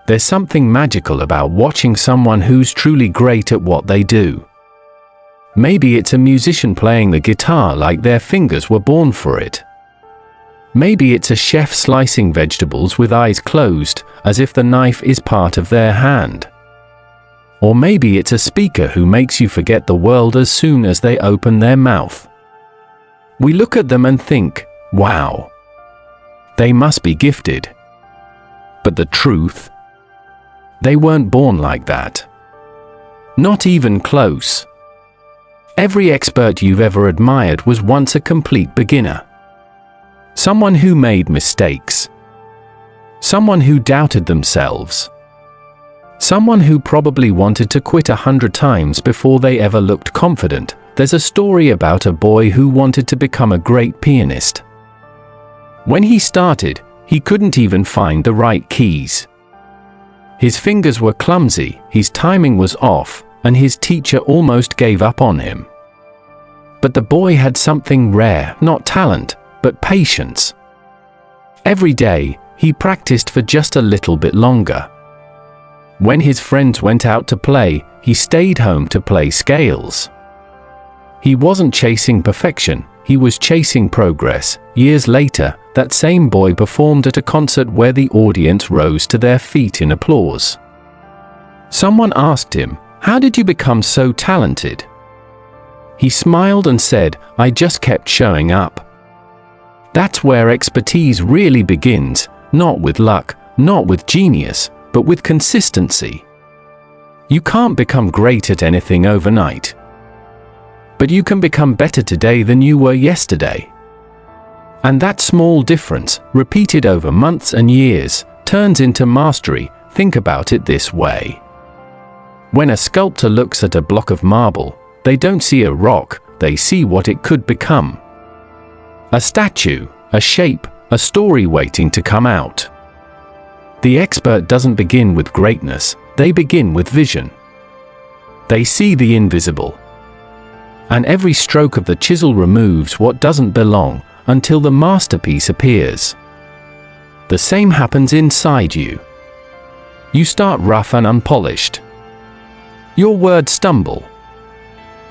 There's something magical about watching someone who's truly great at what they do. Maybe it's a musician playing the guitar like their fingers were born for it. Maybe it's a chef slicing vegetables with eyes closed, as if the knife is part of their hand. Or maybe it's a speaker who makes you forget the world as soon as they open their mouth. We look at them and think, wow, they must be gifted. But the truth? They weren't born like that. Not even close. Every expert you've ever admired was once a complete beginner. Someone who made mistakes. Someone who doubted themselves. Someone who probably wanted to quit 100 times before they ever looked confident. There's a story about a boy who wanted to become a great pianist. When he started, he couldn't even find the right keys. His fingers were clumsy, his timing was off, and his teacher almost gave up on him. But the boy had something rare, not talent, but patience. Every day, he practiced for just a little bit longer. When his friends went out to play, he stayed home to play scales. He wasn't chasing perfection, he was chasing progress. Years later, that same boy performed at a concert where the audience rose to their feet in applause. Someone asked him, "How did you become so talented?" He smiled and said, "I just kept showing up." That's where expertise really begins, not with luck, not with genius, but with consistency. You can't become great at anything overnight. But you can become better today than you were yesterday. And that small difference, repeated over months and years, turns into mastery. Think about it this way. When a sculptor looks at a block of marble, they don't see a rock, they see what it could become. A statue, a shape, a story waiting to come out. The expert doesn't begin with greatness, they begin with vision. They see the invisible. And every stroke of the chisel removes what doesn't belong, until the masterpiece appears. The same happens inside you. You start rough and unpolished. Your words stumble.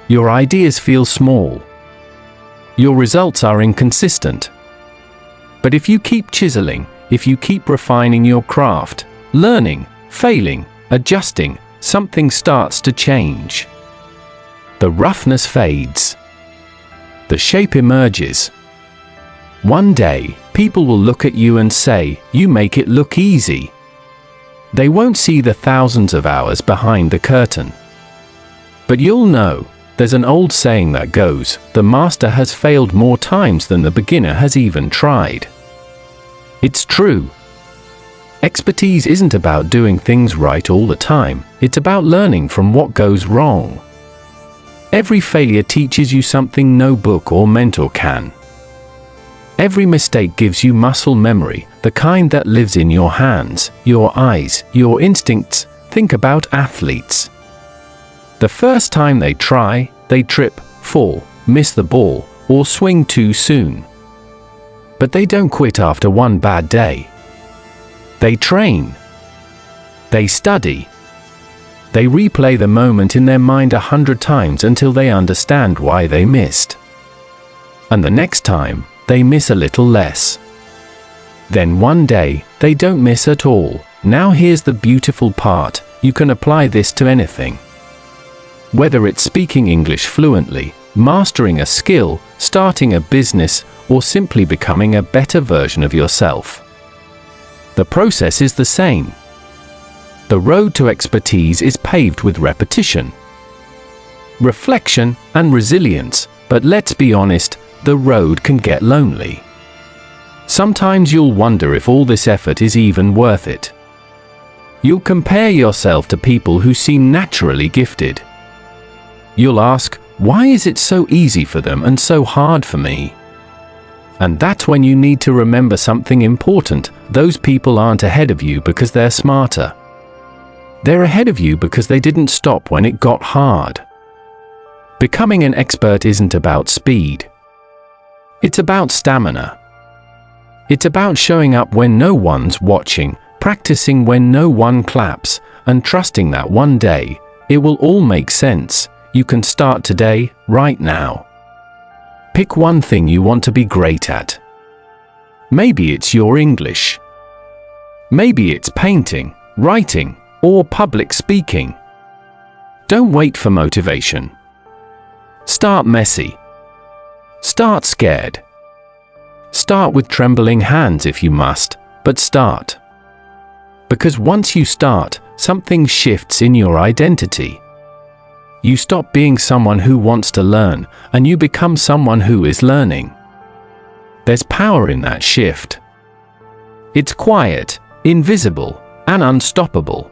Your ideas feel small. Your results are inconsistent. But if you keep chiseling, if you keep refining your craft, learning, failing, adjusting, something starts to change. The roughness fades. The shape emerges. One day, people will look at you and say, "You make it look easy." They won't see the thousands of hours behind the curtain. But you'll know, there's an old saying that goes, "The master has failed more times than the beginner has even tried." It's true. Expertise isn't about doing things right all the time, it's about learning from what goes wrong. Every failure teaches you something no book or mentor can. Every mistake gives you muscle memory, the kind that lives in your hands, your eyes, your instincts. Think about athletes. The first time they try, they trip, fall, miss the ball, or swing too soon. But they don't quit after one bad day. They train. They study. They replay the moment in their mind 100 times until they understand why they missed. And the next time, they miss a little less. Then one day, they don't miss at all. Now here's the beautiful part, you can apply this to anything. Whether it's speaking English fluently, mastering a skill, starting a business, or simply becoming a better version of yourself. The process is the same. The road to expertise is paved with repetition, reflection, and resilience, but let's be honest, the road can get lonely. Sometimes you'll wonder if all this effort is even worth it. You'll compare yourself to people who seem naturally gifted. You'll ask, why is it so easy for them and so hard for me? And that's when you need to remember something important. Those people aren't ahead of you because they're smarter. They're ahead of you because they didn't stop when it got hard. Becoming an expert isn't about speed. It's about stamina. It's about showing up when no one's watching, practicing when no one claps, and trusting that one day, it will all make sense. You can start today, right now. Pick one thing you want to be great at. Maybe it's your English. Maybe it's painting, writing, or public speaking. Don't wait for motivation. Start messy. Start scared. Start with trembling hands if you must, but start. Because once you start, something shifts in your identity. You stop being someone who wants to learn, and you become someone who is learning. There's power in that shift. It's quiet, invisible, and unstoppable.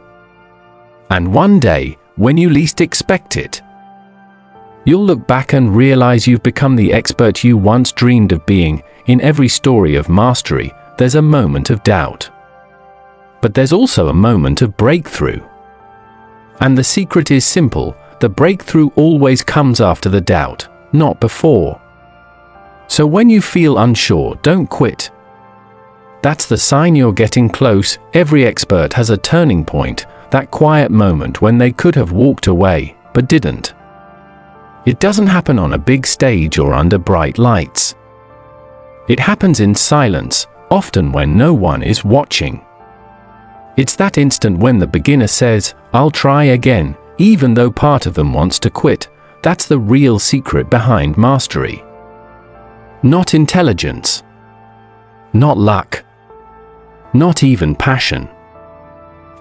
And one day, when you least expect it, you'll look back and realize you've become the expert you once dreamed of being. In every story of mastery, there's a moment of doubt. But there's also a moment of breakthrough. And the secret is simple: the breakthrough always comes after the doubt, not before. So when you feel unsure, don't quit. That's the sign you're getting close. Every expert has a turning point, that quiet moment when they could have walked away, but didn't. It doesn't happen on a big stage or under bright lights. It happens in silence, often when no one is watching. It's that instant when the beginner says, "I'll try again," even though part of them wants to quit. That's the real secret behind mastery. Not intelligence. Not luck. Not even passion.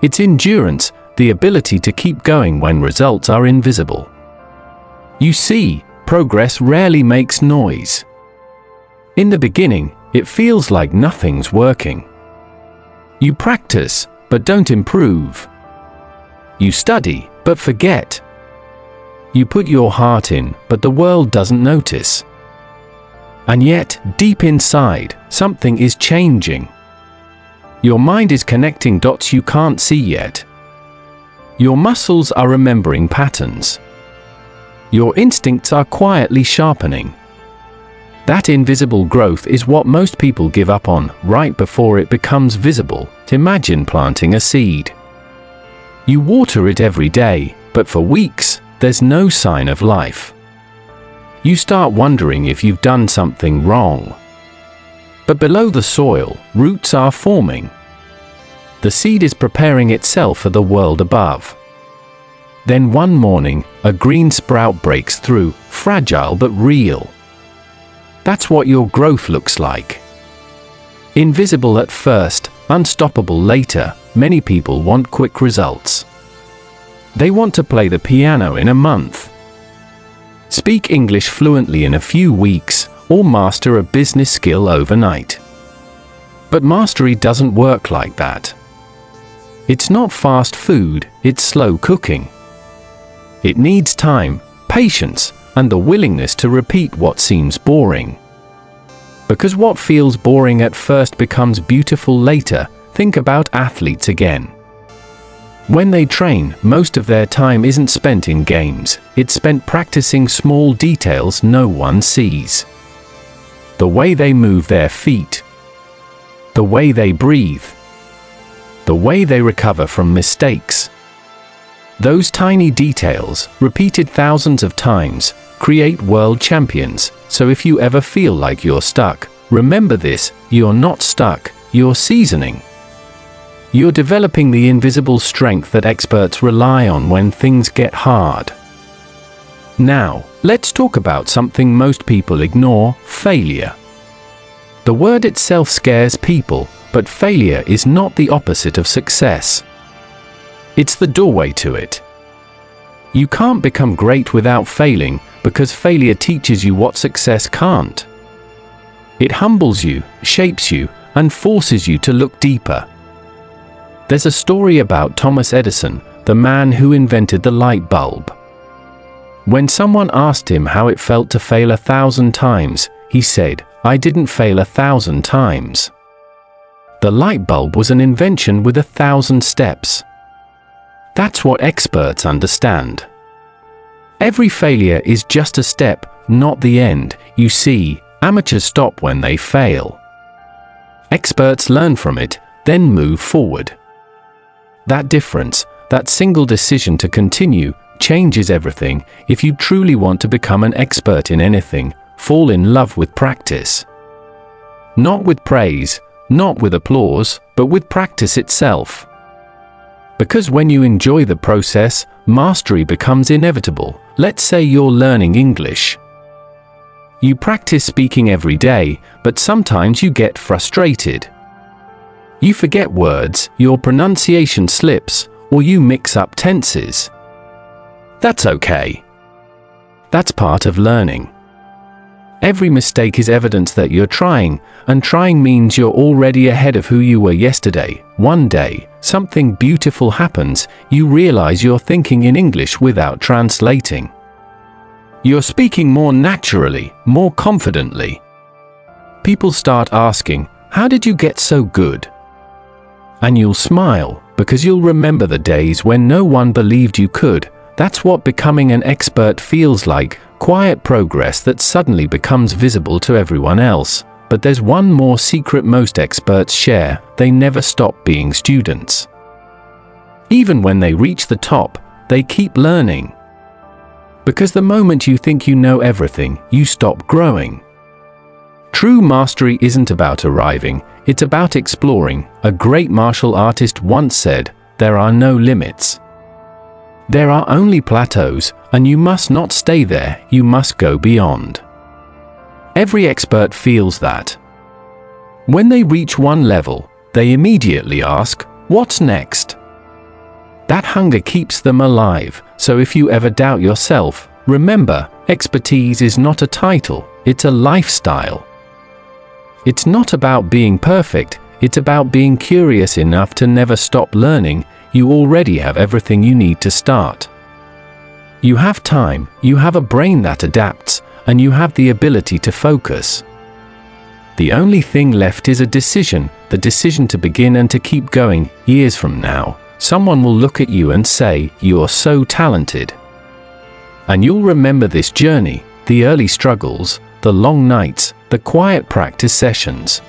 It's endurance, the ability to keep going when results are invisible. You see, progress rarely makes noise. In the beginning, it feels like nothing's working. You practice, but don't improve. You study, but forget. You put your heart in, but the world doesn't notice. And yet, deep inside, something is changing. Your mind is connecting dots you can't see yet. Your muscles are remembering patterns. Your instincts are quietly sharpening. That invisible growth is what most people give up on right before it becomes visible. Imagine planting a seed. You water it every day, but for weeks, there's no sign of life. You start wondering if you've done something wrong. But below the soil, roots are forming. The seed is preparing itself for the world above. Then one morning, a green sprout breaks through, fragile but real. That's what your growth looks like. Invisible at first, unstoppable later. Many people want quick results. They want to play the piano in a month, speak English fluently in a few weeks, or master a business skill overnight. But mastery doesn't work like that. It's not fast food, it's slow cooking. It needs time, patience, and the willingness to repeat what seems boring. Because what feels boring at first becomes beautiful later. Think about athletes again. When they train, most of their time isn't spent in games, it's spent practicing small details no one sees. The way they move their feet. The way they breathe. The way they recover from mistakes. Those tiny details, repeated thousands of times, create world champions. So if you ever feel like you're stuck, remember this: you're not stuck, you're seasoning. You're developing the invisible strength that experts rely on when things get hard. Now, let's talk about something most people ignore: failure. The word itself scares people, but failure is not the opposite of success. It's the doorway to it. You can't become great without failing, because failure teaches you what success can't. It humbles you, shapes you, and forces you to look deeper. There's a story about Thomas Edison, the man who invented the light bulb. When someone asked him how it felt to fail 1,000 times, he said, "I didn't fail 1,000 times." The light bulb was an invention with 1,000 steps. That's what experts understand. Every failure is just a step, not the end. You see, amateurs stop when they fail. Experts learn from it, then move forward. That difference, that single decision to continue, changes everything. If you truly want to become an expert in anything, fall in love with practice. Not with praise, not with applause, but with practice itself. Because when you enjoy the process, mastery becomes inevitable. Let's say you're learning English. You practice speaking every day, but sometimes you get frustrated. You forget words, your pronunciation slips, or you mix up tenses. That's okay. That's part of learning. Every mistake is evidence that you're trying, and trying means you're already ahead of who you were yesterday. One day, something beautiful happens. You realize you're thinking in English without translating. You're speaking more naturally, more confidently. People start asking, "How did you get so good?" And you'll smile, because you'll remember the days when no one believed you could. That's what becoming an expert feels like, quiet progress that suddenly becomes visible to everyone else. But there's one more secret most experts share: they never stop being students. Even when they reach the top, they keep learning. Because the moment you think you know everything, you stop growing. True mastery isn't about arriving, it's about exploring. A great martial artist once said, "There are no limits. There are only plateaus, and you must not stay there, you must go beyond." Every expert feels that. When they reach one level, they immediately ask, "What's next?" That hunger keeps them alive, so if you ever doubt yourself, remember, expertise is not a title, it's a lifestyle. It's not about being perfect, it's about being curious enough to never stop learning. You already have everything you need to start. You have time, you have a brain that adapts, and you have the ability to focus. The only thing left is a decision, the decision to begin and to keep going. Years from now, someone will look at you and say, "You're so talented." And you'll remember this journey, the early struggles, the long nights, the quiet practice sessions.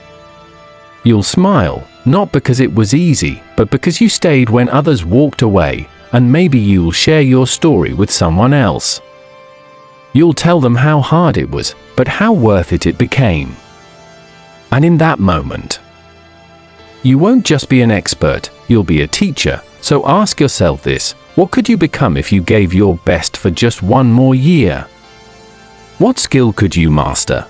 You'll smile, not because it was easy, but because you stayed when others walked away, and maybe you'll share your story with someone else. You'll tell them how hard it was, but how worth it became. And in that moment, you won't just be an expert, you'll be a teacher. So ask yourself this: what could you become if you gave your best for just one more year? What skill could you master?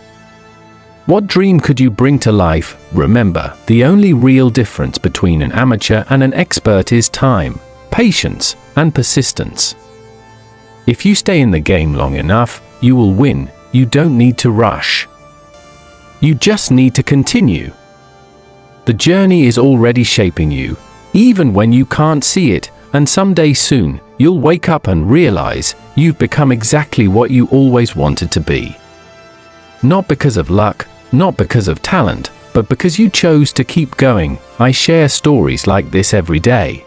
What dream could you bring to life? Remember, the only real difference between an amateur and an expert is time, patience, and persistence. If you stay in the game long enough, you will win. You don't need to rush. You just need to continue. The journey is already shaping you, even when you can't see it, and someday soon, you'll wake up and realize you've become exactly what you always wanted to be. Not because of luck, not because of talent, but because you chose to keep going. I share stories like this every day.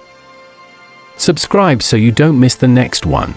Subscribe so you don't miss the next one.